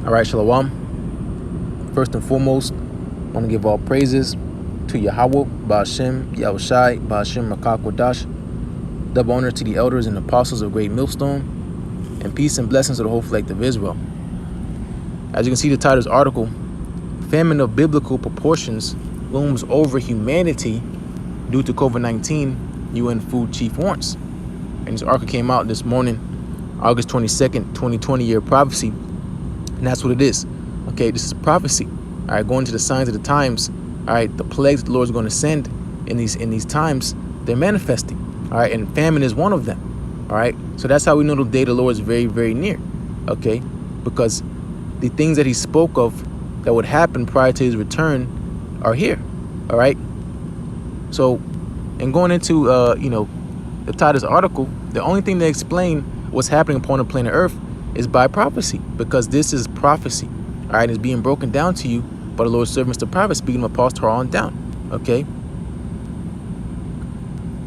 All right, Shalom. First and foremost, I want to give all praises to YAHAWAH, BASHIM, YAHAWASHI, BASHIM, Makakwadash. Double honor to the elders and apostles of Great Millstone, and peace and blessings to the whole elect of Israel. As you can see, the title's article, famine of biblical proportions looms over humanity due to COVID-19, UN Food Chief warns. And this article came out this morning, August 22nd, 2020, year of prophecy. And that's what it is. Okay, this is prophecy. All right, going to the signs of the times. All right, the plagues the Lord's going to send in these times, they're manifesting. All right, and famine is one of them. All right, so that's how we know the day of the Lord is very, very near. Okay, because the things that he spoke of that would happen prior to his return are here. All right, so and going into the title's article, the only thing to explain what's happening upon the planet Earth is by prophecy, because this is prophecy. All right, it's being broken down to you by the Lord's servants, the prophets, speaking of Apostle on down. Okay,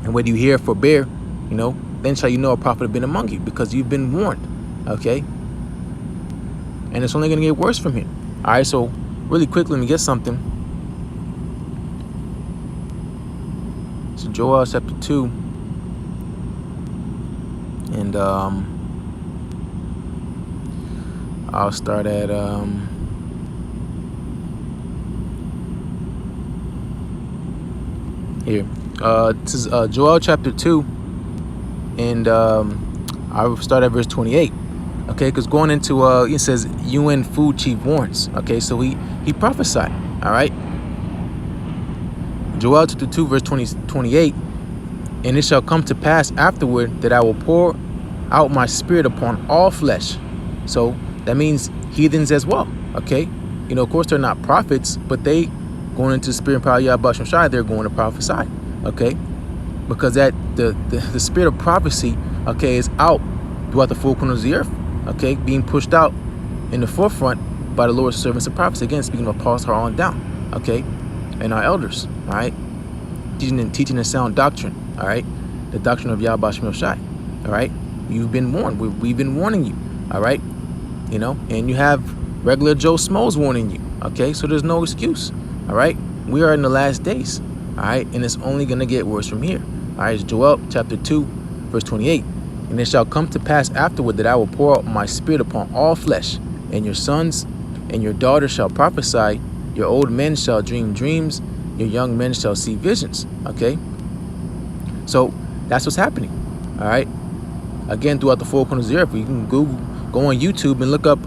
and whether you hear forbear, then shall you know a prophet have been among you, because you've been warned. Okay, and it's only going to get worse from here. All right, so really quickly, let me get something. So Joel chapter 2, and I'll start at here. This is Joel chapter 2, and I'll start at verse 28. Okay, because going into it says UN Food Chief warns. Okay, so he prophesied. All right, Joel chapter 2 verse 28. And it shall come to pass afterward that I will pour out my spirit upon all flesh. So that means heathens as well. Okay, of course they're not prophets, but they going into the spirit and power of YAHAWASHI, they're going to prophesy. Okay, because that the spirit of prophecy, okay, is out throughout the four corners of the earth. Okay, being pushed out in the forefront by the Lord's servants of prophecy. Again, speaking of Apostle on down. Okay, and our elders. All right, teaching and sound doctrine. All right, the doctrine of YAHAWASHI. All right, you've been warned. We've been warning you. All right, and you have regular Joe Smoes warning you. Okay, so there's no excuse. All right, we are in the last days. All right, and it's only gonna get worse from here. All right, it's Joel chapter 2 verse 28. And it shall come to pass afterward that I will pour out my spirit upon all flesh, and your sons and your daughters shall prophesy, your old men shall dream dreams, your young men shall see visions. Okay, so that's what's happening. All right, again, throughout the four corners of the earth, you can go on YouTube and look up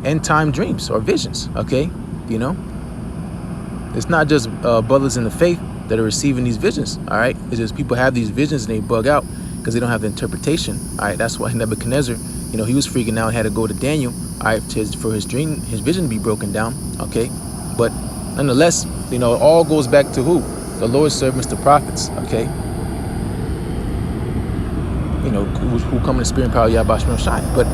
end time dreams or visions. Okay, it's not just brothers in the faith that are receiving these visions. All right, it's just people have these visions and they bug out because they don't have the interpretation. All right, that's why Nebuchadnezzar, he was freaking out, had to go to Daniel, all right, for his dream, his vision to be broken down. Okay, but nonetheless, it all goes back to who? The Lord's servants, the prophets. Okay, who come in the spirit and power of YAHAWASHI. But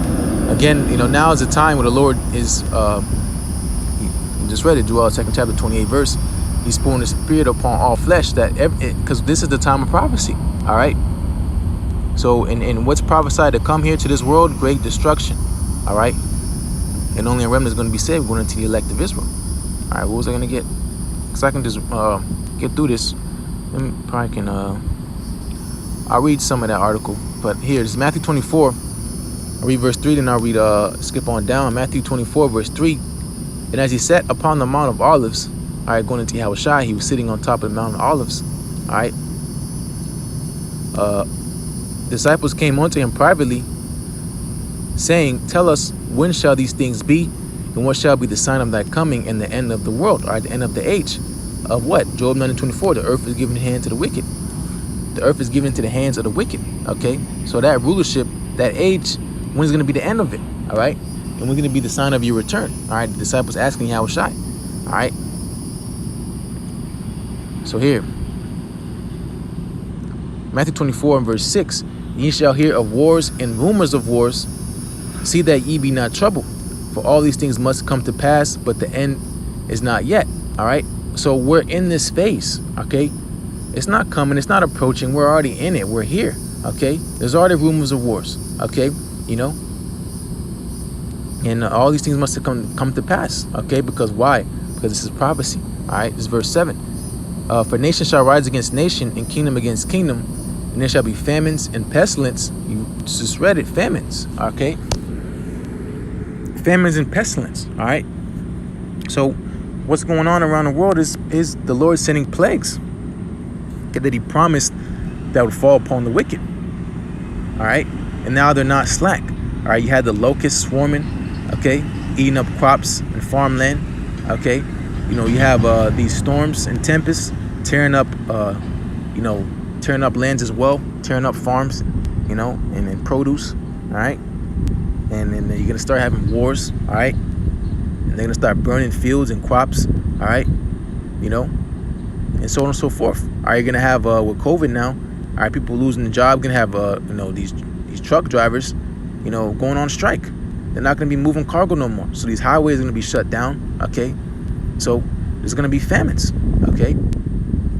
again, now is the time where the Lord is. You just read it, Joel 2nd chapter 28 verse. He's pouring the spirit upon all flesh, because this is the time of prophecy. All right. So, and what's prophesied to come here to this world? Great destruction. All right. And only a remnant is going to be saved, going into the elect of Israel. All right. What was I going to get? Because I can just get through this. Probably can. I'll read some of that article. But here, this is Matthew 24. I'll read verse 3, then I'll read. Skip on down. Matthew 24 verse 3. And as he sat upon the Mount of Olives, all right, going into YAHAWASHI, he was sitting on top of the Mount of Olives. All right. Disciples came unto him privately, saying, tell us, when shall these things be, and what shall be the sign of thy coming and the end of the world, or the end of the age? Of what? Job 9:24. The earth is given in the hand to the wicked. The earth is given into the hands of the wicked. Okay, so that rulership, that age, when is going to be the end of it? All right, and when's going to be the sign of your return? All right, the disciples asking YAHAWASHI. All right, so here, Matthew 24 and verse 6. Ye shall hear of wars and rumors of wars. See that ye be not troubled, for all these things must come to pass, but the end is not yet. All right, so we're in this phase. Okay, it's not coming, it's not approaching, we're already in it, we're here. Okay, there's already rumors of wars. Okay, And all these things must have come to pass. Okay, because why? Because this is prophecy. All right, this is verse 7. For nation shall rise against nation, and kingdom against kingdom, and there shall be famines and pestilence. You just read it, famines. Okay, famines and pestilence. All right. So what's going on around the world is the Lord sending plagues that he promised that would fall upon the wicked. All right, and now they're not slack. All right, you had the locusts swarming, okay, eating up crops and farmland. Okay, you know, you have these storms and tempests tearing up tearing up lands as well, tearing up farms, you know, and produce. All right, and then you're gonna start having wars. All right, and they're gonna start burning fields and crops. All right, you know, and so on and so forth. All right, you're gonna have with COVID now. All right, people losing the job. Gonna have these truck drivers, you know, going on strike. They're not gonna be moving cargo no more. So these highways are gonna be shut down. Okay, so there's gonna be famines. Okay,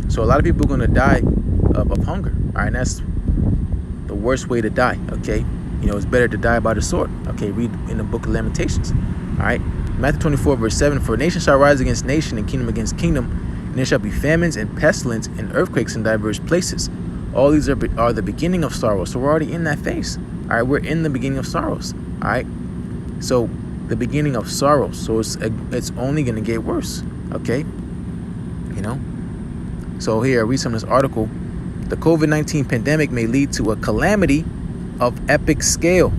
so a lot of people are gonna die of hunger. All right, and that's the worst way to die. Okay, you know, it's better to die by the sword. Okay, read in the book of Lamentations. All right, Matthew 24 verse 7. For nation shall rise against nation, and kingdom against kingdom, and there shall be famines and pestilence and earthquakes in diverse places. All these are the beginning of sorrows. So we're already in that phase. All right, we're in the beginning of sorrows. All right, so the beginning of sorrows. So it's only going to get worse. Okay, you know. So here, I read some of this article. The COVID-19 pandemic may lead to a calamity of epic scale,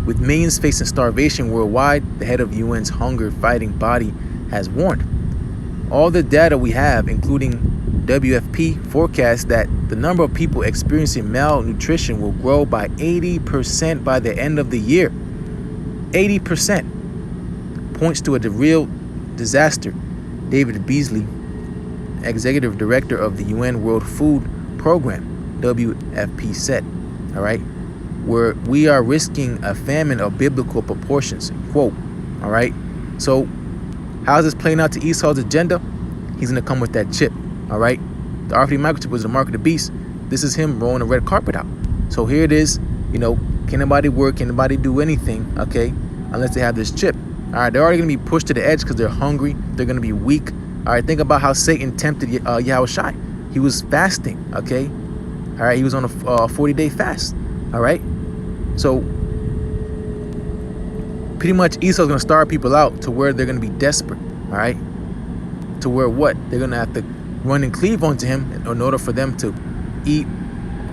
with millions facing starvation worldwide. The head of UN's hunger fighting body has warned. All the data we have, including WFP, forecasts that the number of people experiencing malnutrition will grow by 80% by the end of the year. 80% points to a real disaster. David Beasley, executive director of the UN World Food Program, WFP, said, all right, where we are risking a famine of biblical proportions, quote. All right, so how's this playing out to Esau's agenda? He's going to come with that chip. All right, the RFID microchip was the mark of the beast. This is him rolling the red carpet out. So here it is. You know, can nobody work? Can nobody do anything? Okay, unless they have this chip. All right, they're already going to be pushed to the edge because they're hungry. They're going to be weak. All right, think about how Satan tempted YAHAWASHI. He was fasting. Okay, all right, he was on a 40-day fast. All right, so pretty much Esau's going to starve people out to where they're going to be desperate. All right, to where what? They're going to have to run and cleave onto him in order for them to eat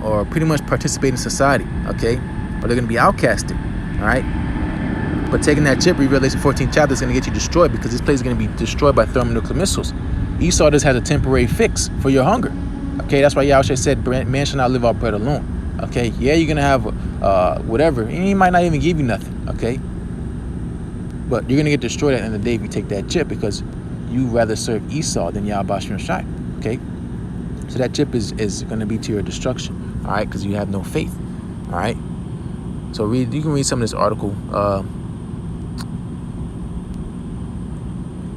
or pretty much participate in society, okay? Or they're going to be outcasted, all right? But taking that chip, Revelation 14 chapter, is going to get you destroyed, because this place is going to be destroyed by thermonuclear missiles. Esau just has a temporary fix for your hunger, okay? That's why Yahweh said, man shall not live off bread alone, okay? Yeah, you're going to have whatever, and he might not even give you nothing, okay? But you're going to get destroyed at the end of the day if you take that chip, because you rather serve Esau than YAHAWASHI. Okay, so that chip is going to be to your destruction. All right, because you have no faith. All right, so you can read some of this article,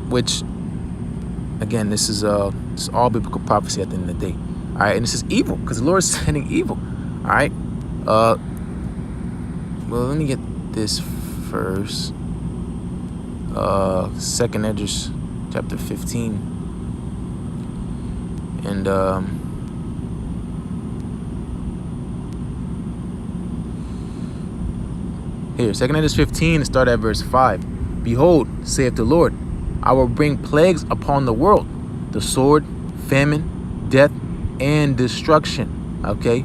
which again, this is all biblical prophecy at the end of the day. All right, and this is evil because the Lord is sending evil. All right, well, let me get this first. 2nd Esdras chapter 15. And here, 2nd Esdras 15, start at verse 5. Behold, saith the Lord, I will bring plagues upon the world, the sword, famine, death, and destruction. Okay?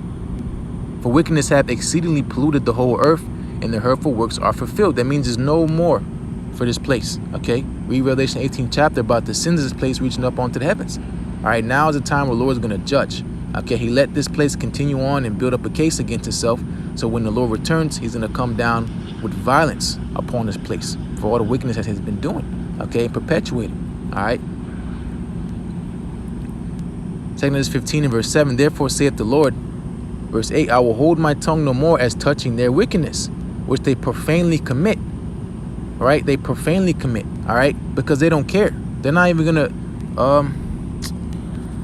For wickedness hath exceedingly polluted the whole earth, and the hurtful works are fulfilled. That means there's no more for this place. Okay? Read Revelation 18 chapter about the sins of this place reaching up onto the heavens. All right, now is the time where the Lord is going to judge. Okay, he let this place continue on and build up a case against himself. So when the Lord returns, he's going to come down with violence upon this place for all the wickedness that he's been doing. Okay, perpetuating. All right. 2nd Esdras 15 and verse 7. Therefore saith the Lord, verse 8, I will hold my tongue no more as touching their wickedness, which they profanely commit. All right, they profanely commit. All right, because they don't care. They're not even going to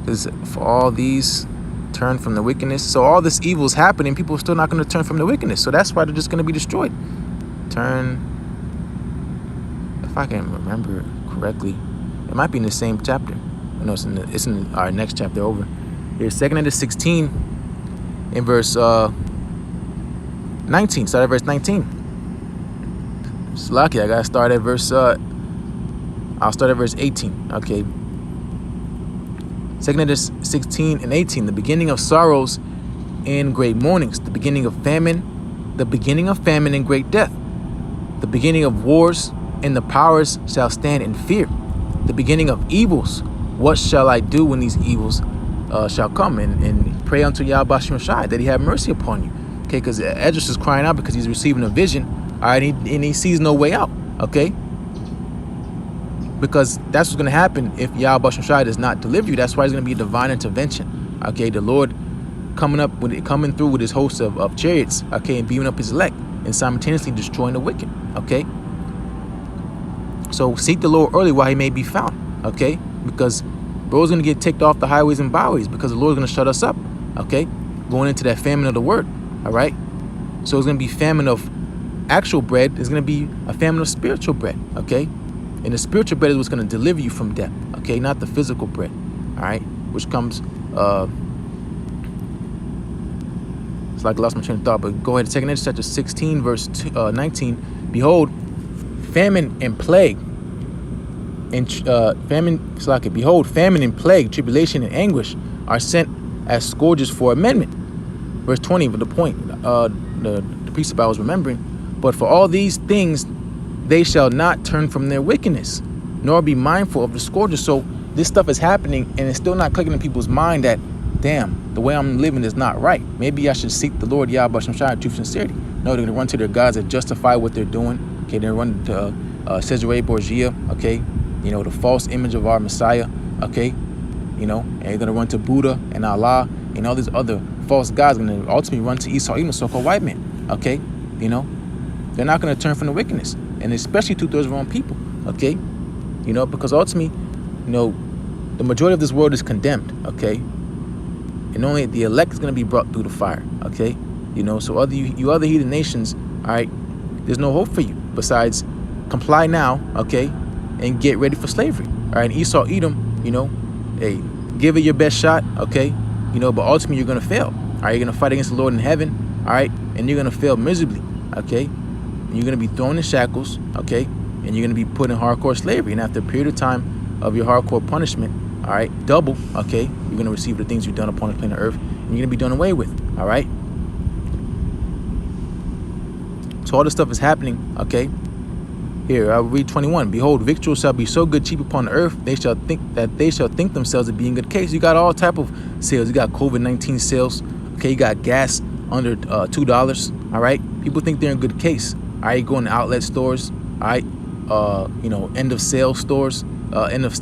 because for all these turn from the wickedness. So all this evil is happening. People are still not going to turn from the wickedness. So that's why they're just going to be destroyed. Turn if I can remember correctly, it might be in the same chapter. No, it's in our next chapter over. Here's 2 16 in verse 19. Start at verse 19. It's lucky. I gotta start at verse. I'll start at verse 18. Okay. 2 16 and 18. The beginning of sorrows and great mournings. The beginning of famine. The beginning of famine and great death. The beginning of wars, and the powers shall stand in fear. The beginning of evils. What shall I do when these evils shall come? And pray unto YAHAWASHI that he have mercy upon you. Okay, because Esdras is crying out because he's receiving a vision. All right, and he sees no way out. Okay, because that's what's going to happen if YAHAWASHI does not deliver you. That's why there's going to be a divine intervention. Okay, the Lord coming through with his host of chariots. Okay, and beaming up his elect and simultaneously destroying the wicked. Okay, so seek the Lord early while he may be found. Okay, because bro's going to get ticked off the highways and byways because the Lord's going to shut us up. Okay, going into that famine of the word. All right, so it's going to be famine of actual bread. There's going to be a famine of spiritual bread. Okay, and the spiritual bread is what's going to deliver you from death. Okay, not the physical bread. All right, which comes it's like I lost my train of thought, but go ahead. 2 Esdras chapter 16 verse 19. Behold, famine and plague and behold, famine and plague, tribulation and anguish are sent as scourges for amendment. Verse 20, but the point the precept I was remembering. But for all these things they shall not turn from their wickedness, nor be mindful of the scourges. So this stuff is happening, and it's still not clicking in people's mind that, damn, the way I'm living is not right. Maybe I should seek the Lord YAHAWASHI in true sincerity. No, they're going to run to their gods that justify what they're doing. Okay, they're running to Caesarea Borgia. Okay, you know, the false image of our Messiah. Okay, you know, and they're going to run to Buddha and Allah and all these other false gods. Going to ultimately run to Esau, even the so-called white man. Okay, you know, they're not going to turn from the wickedness, and especially 2/3 of our own people. Okay, you know, because ultimately, you know, the majority of this world is condemned. Okay, and only the elect is going to be brought through the fire. Okay, you know, so you other heathen nations, all right, there's no hope for you besides comply now, okay, and get ready for slavery. All right, Esau, Edom, you know, hey, give it your best shot, okay, you know, but ultimately you're going to fail. All right, you're going to fight against the Lord in heaven, all right, and you're going to fail miserably, okay, and you're going to be thrown in shackles, okay, and you're going to be put in hardcore slavery, and after a period of time of your hardcore punishment, all right, double, okay, you're going to receive the things you've done upon the planet earth, and you're going to be done away with. All right, so all this stuff is happening. Okay, here I'll read 21. Behold, victuals shall be so good cheap upon the earth, they shall think themselves to be in good case. You got all type of sales. You got COVID-19 sales. Okay, you got gas under $2. All right, people think they're in good case. All right, you go in the outlet stores. All right, you know, end of sale stores. End of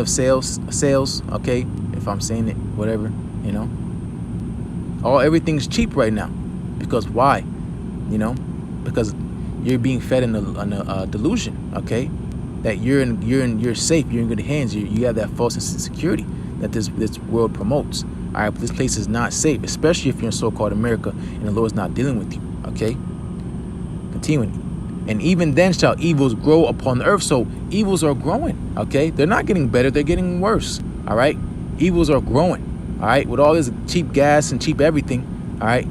sales. Okay, if I'm saying it, whatever, you know. Everything's cheap right now, because why? You know, because you're being fed in a delusion. Okay, that you're safe, you're in good hands. You have that false sense of security that this world promotes. All right, but this place is not safe, especially if you're in so-called America and the Lord's not dealing with you. Okay, continuing. And even then shall evils grow upon the earth. So evils are growing, okay? They're not getting better, they're getting worse, all right? Evils are growing, all right? With all this cheap gas and cheap everything, all right?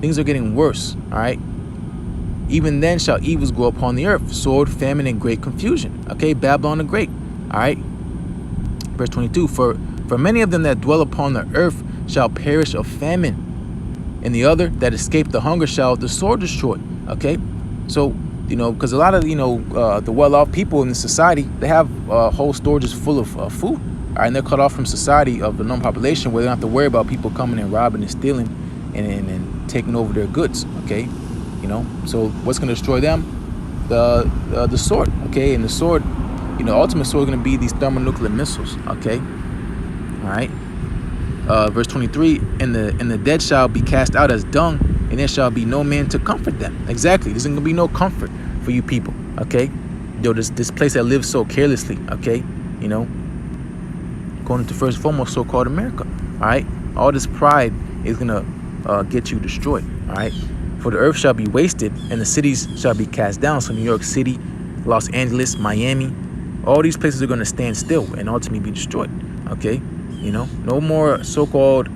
Things are getting worse, all right? Even then shall evils grow upon the earth. Sword, famine, and great confusion, okay? Babylon the Great, all right? Verse 22, for many of them that dwell upon the earth shall perish of famine, and the other that escape the hunger shall the sword destroy, okay? So, you know, because a lot of, you know, the well-off people in the society, they have whole storages full of food, all right, and they're cut off from society of the known population where they don't have to worry about people coming and robbing and stealing and taking over their goods, okay, you know. So what's going to destroy them? The sword, okay, and the sword, you know, ultimate sword is going to be these thermonuclear missiles, okay, all right. Verse 23, and the dead shall be cast out as dung, and there shall be no man to comfort them. Exactly, there's gonna be no comfort for you people, okay? Yo, this place that lives so carelessly, okay? You know, going into first and foremost so-called America, all right? All this pride is gonna get you destroyed, all right? For the earth shall be wasted, and the cities shall be cast down. So New York City, Los Angeles, Miami, all these places are going to stand still and ultimately be destroyed. Okay, no more so-called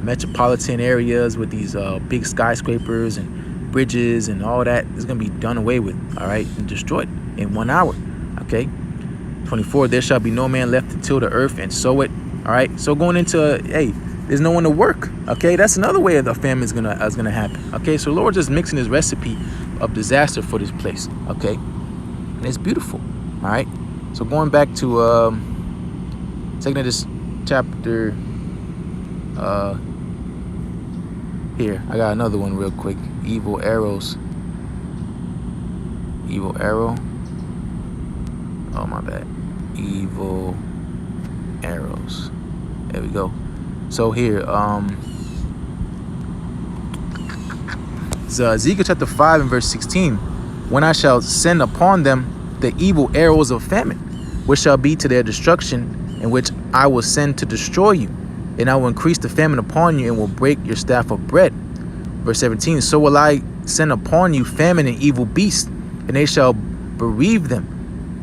metropolitan areas with these big skyscrapers and bridges and all that is going to be done away with, all right, and destroyed in 1 hour. Okay, 24, there shall be no man left to till the earth and sow it. All right, so going into there's no one to work. Okay, that's another way the famine is gonna happen. Okay, so Lord just mixing his recipe of disaster for this place. Okay, and it's beautiful. All right, so going back to Exodus chapter here, I got another one real quick. Evil arrow. Oh, my bad. Evil arrows. There we go. So here, Ezekiel chapter 5 and verse 16. When I shall send upon them the evil arrows of famine, which shall be to their destruction, and which I will send to destroy you, and I will increase the famine upon you, and will break your staff of bread. Verse 17. So will I send upon you famine and evil beasts, and they shall bereave them,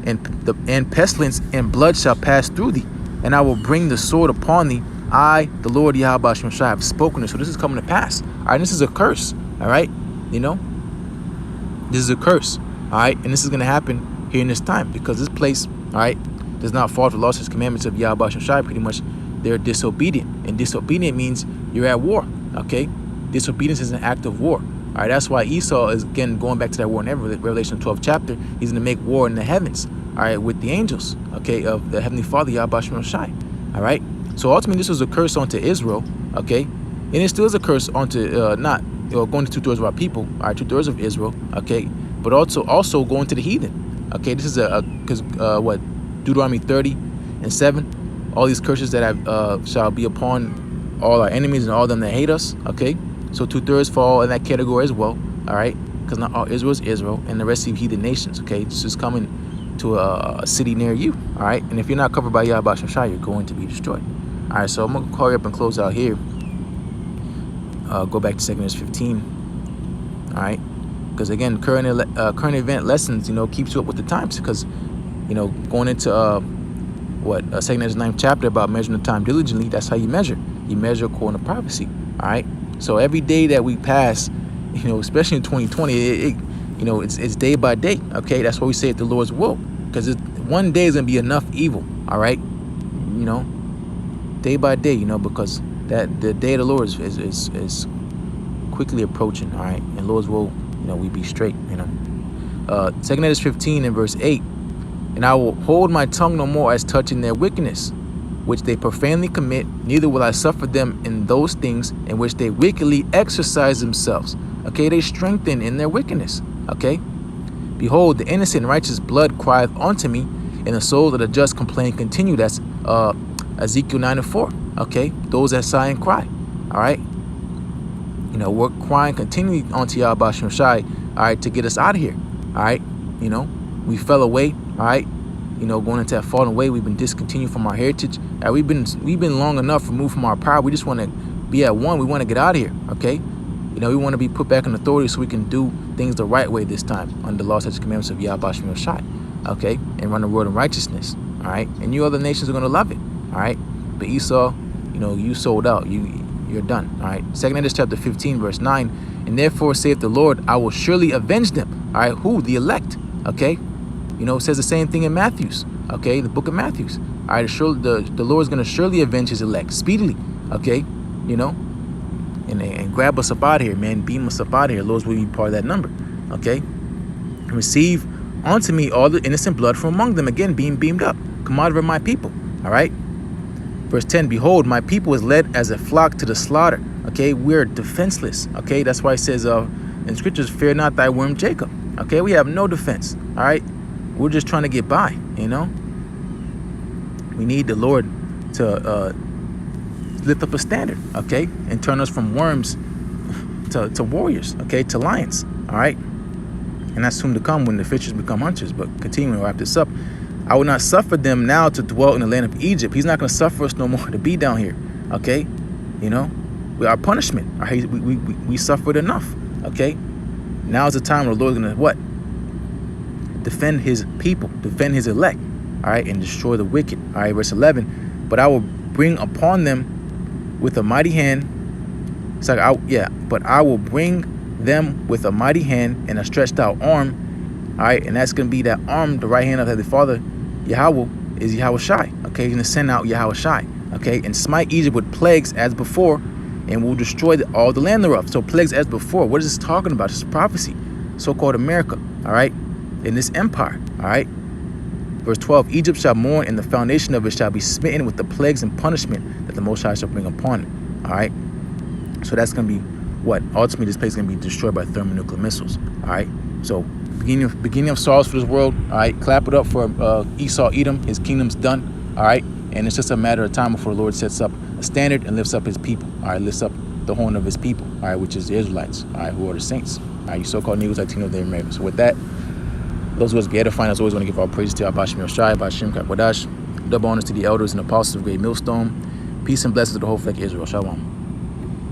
and pestilence and blood shall pass through thee, and I will bring the sword upon thee. I, the Lord YAHAWASHI, have spoken it. So this is coming to pass. All right, this is a curse. All right, this is a curse. All right, and this is going to happen here in this time because this place, all right, does not follow the laws and commandments of YAHAWASHI. Pretty much, they're disobedient, and disobedient means you're at war. Okay, disobedience is an act of war. All right, that's why Esau is again going back to that war in Revelation 12 chapter. He's going to make war in the heavens. All right, with the angels. Okay, of the Heavenly Father YAHAWASHI. All right. So ultimately, this was a curse onto Israel, okay? And it still is a curse onto going to 2/3 of our people, all right, 2/3 of Israel, okay? But also going to the heathen, okay? This is because Deuteronomy 30 and 7, all these curses that shall be upon all our enemies and all them that hate us, okay? So 2/3 fall in that category as well, all right? Because not all Israel is Israel, and the rest of heathen nations, okay? This is coming to a city near you, all right? And if you're not covered by YAHAWASHI, you're going to be destroyed. All right, so I'm going to hurry up and close out here. Go back to 2 15. All right, because again, current event lessons, keeps you up with the times. Because, going into 2 9th chapter about measuring the time diligently, that's how you measure. You measure according to prophecy. All right, so every day that we pass, especially in 2020, it's day by day. Okay, that's why we say it's the Lord's will. Because one day is going to be enough evil. All right, day by day, because that the day of the Lord is quickly approaching. All right, and Lord's will, we be straight. 2 15 and verse 8. And I will hold my tongue no more as touching their wickedness, which they profanely commit, neither will I suffer them in those things in which they wickedly exercise themselves. Okay, they strengthen in their wickedness. Okay, behold, the innocent and righteous blood crieth unto me, and the souls of the just complain continue. That's Ezekiel 9 and 4. Okay, those that sigh and cry. All right, we're crying continually onto YAHAWASHI, all right, to get us out of here. All right, we fell away. All right, going into that fallen way, we've been discontinued from our heritage. We've been long enough removed from our power. We just want to be at one. We want to get out of here. Okay, we want to be put back in authority so we can do things the right way this time under the laws and commandments of YAHAWASHI. Okay, and run the world in righteousness. All right, and you other nations are going to love it. All right, but Esau, you sold out. You're done. All right, 2 chapter 15 verse 9. And therefore saith the Lord, I will surely avenge them. All right, who? The elect. Okay, it says the same thing in Matthews. Okay, the book of Matthews. All right, the Lord is going to surely avenge his elect speedily. Okay, and grab us up out of here, man. Beam us up out of here. Lord's will be part of that number. Okay, and receive unto me all the innocent blood from among them. Again, being beamed up. Come out of my people. All right. Verse 10, behold, my people is led as a flock to the slaughter. Okay, we're defenseless. Okay, that's why it says in scriptures, fear not thy worm Jacob. Okay, we have no defense. All right, we're just trying to get by. We need the Lord to lift up a standard. Okay, and turn us from worms to warriors. Okay, to lions. All right, and that's soon to come when the fishers become hunters. But continuing to wrap this up. I will not suffer them now to dwell in the land of Egypt. He's not going to suffer us no more to be down here. Okay, we our punishment. We suffered enough. Okay, Now is the time where the Lord is going to what? Defend his people, defend his elect, all right, and destroy the wicked. All right, verse 11. But I will bring upon them with a mighty hand. It's like, but I will bring them with a mighty hand and a stretched out arm. All right, and that's going to be that arm, the right hand of the Father, Yahweh, is YAHAWASHI. Okay, he's going to send out YAHAWASHI. Okay, and smite Egypt with plagues as before, and will destroy all the land thereof. So plagues as before. What is this talking about? This is prophecy. So-called America. All right, in this empire. All right. Verse 12, Egypt shall mourn, and the foundation of it shall be smitten with the plagues and punishment that the Most High shall bring upon it. All right. So that's going to be what? Ultimately, this place is going to be destroyed by thermonuclear missiles. All right. So beginning of sorrows for this world. All right. Clap it up for Esau, Edom. His kingdom's done. All right. And it's just a matter of time before the Lord sets up a standard and lifts up his people. All right. Lifts up the horn of his people. All right. Which is the Israelites. All right. Who are the saints. All right. You so-called Negroes, Latinos, they're Americans. So with that, those of us get edifying, as always, want to give all praises to Abba Shem Yoshai, Abba Shem Kakwadash. Double honors to the elders and apostles of great Millstone. Peace and blessings to the whole flock of Israel. Shalom.